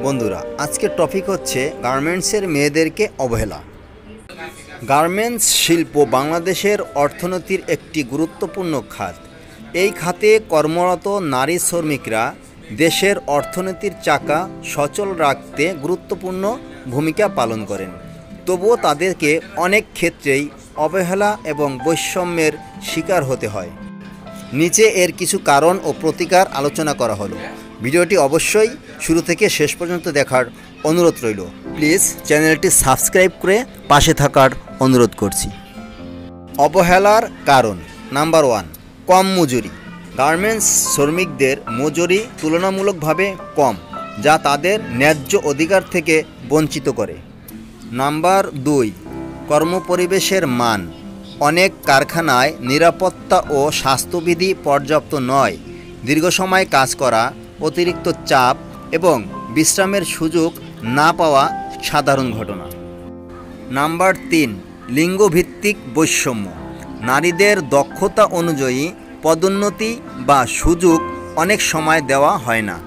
বন্ধুরা, আজকের টপিক হচ্ছে গার্মেন্টসের মেয়েদেরকে অবহেলা। গার্মেন্টস শিল্প বাংলাদেশের অর্থনীতির একটি গুরুত্বপূর্ণ খাত। এই খাতে কর্মরত নারী শ্রমিকরা দেশের অর্থনীতির চাকা সচল রাখতে গুরুত্বপূর্ণ ভূমিকা পালন করেন। তবুও তাদেরকে অনেক ক্ষেত্রেই অবহেলা এবং বৈষম্যের শিকার হতে হয়। নিচে এর কিছু কারণ ও প্রতিকার আলোচনা করা হলো। ভিডিওটি অবশ্যই শুরু থেকে শেষ পর্যন্ত দেখার অনুরোধ রইল। প্লিজ চ্যানেলটি সাবস্ক্রাইব করে পাশে থাকার অনুরোধ করছি। অবহেলার কারণ নাম্বার 1, কম মজুরি। গার্মেন্টস শ্রমিকদের মজুরি তুলনামূলকভাবে কম, যা তাদের ন্যায্য অধিকার থেকে বঞ্চিত করে। নাম্বার 2, কর্মপরিবেশের মান। অনেক কারখানায় নিরাপত্তা ও স্বাস্থ্যবিধি পর্যাপ্ত নয়। দীর্ঘ সময় কাজ করা, অতিরিক্ত চাপ এবং বিশ্রামের সুযোগ না পাওয়া সাধারণ ঘটনা। নাম্বার 3, লিঙ্গভিত্তিক বৈষম্য। নারীদের দক্ষতা অনুযায়ী পদোন্নতি বা সুযোগ অনেক সময় দেওয়া হয় না।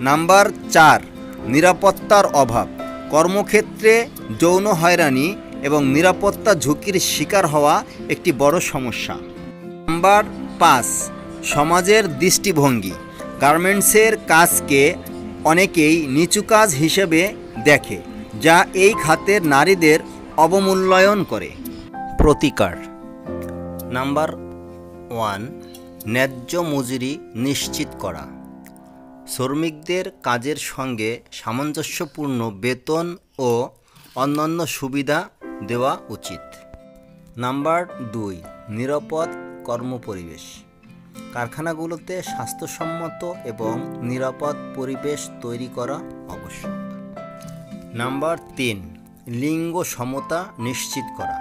নাম্বার 4, নিরাপত্তার অভাব। কর্মক্ষেত্রে যৌন হয়রানি এবং নিরাপত্তা ঝুঁকির শিকার হওয়া একটি বড় সমস্যা। নাম্বার 5, সমাজের দৃষ্টিভঙ্গি। গার্মেন্টসের কাজকে অনেকেই নিচু কাজ হিসেবে দেখে, যা এই খাতের নারীদের অবমূল্যায়ন করে। প্রতিকার নাম্বার 1, ন্যায্য মজুরি নিশ্চিত করা। শ্রমিকদের কাজের সঙ্গে সামঞ্জস্যপূর্ণ বেতন ও অন্যান্য সুবিধা দেওয়া উচিত। নাম্বার 2, নিরাপদ কর্মপরিবেশ। কারখানাগুলোতে স্বাস্থ্যসম্মত এবং নিরাপদ পরিবেশ তৈরি করা আবশ্যক। নাম্বার 3, লিঙ্গ সমতা নিশ্চিত করা।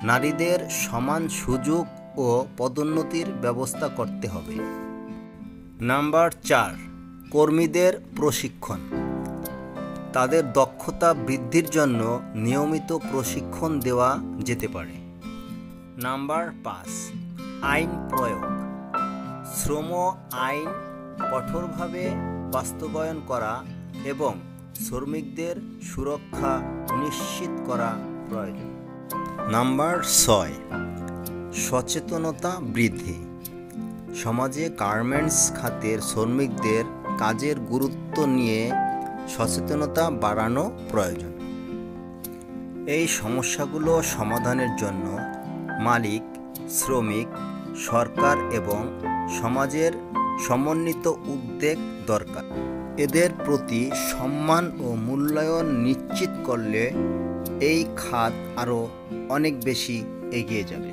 নারীদের সমান সুযোগ ও পদোন্নতির ব্যবস্থা করতে হবে। নাম্বার 4, কর্মীদের প্রশিক্ষণ। তাদের দক্ষতা বৃদ্ধির জন্য নিয়মিত প্রশিক্ষণ দেওয়া যেতে পারে। নাম্বার 5, আইন প্রয়োগ। শ্রম আইন কঠোরভাবে বাস্তবায়ন করা এবং শ্রমিকদের সুরক্ষা নিশ্চিত করা প্রয়োজন। নাম্বার 6, সচেতনতা বৃদ্ধি। সমাজে গার্মেন্টস খাতের শ্রমিকদের কাজের গুরুত্ব নিয়ে সচেতনতা বাড়ানো প্রয়োজন। এই সমস্যাগুলো সমাধানের জন্য মালিক, শ্রমিক, সরকার এবং সমাজের সমন্বিত উদ্যোগ দরকার। এদের প্রতি সম্মান ও মূল্যায়ন নিশ্চিত করলে এই খাত আরও অনেক বেশি এগিয়ে যাবে।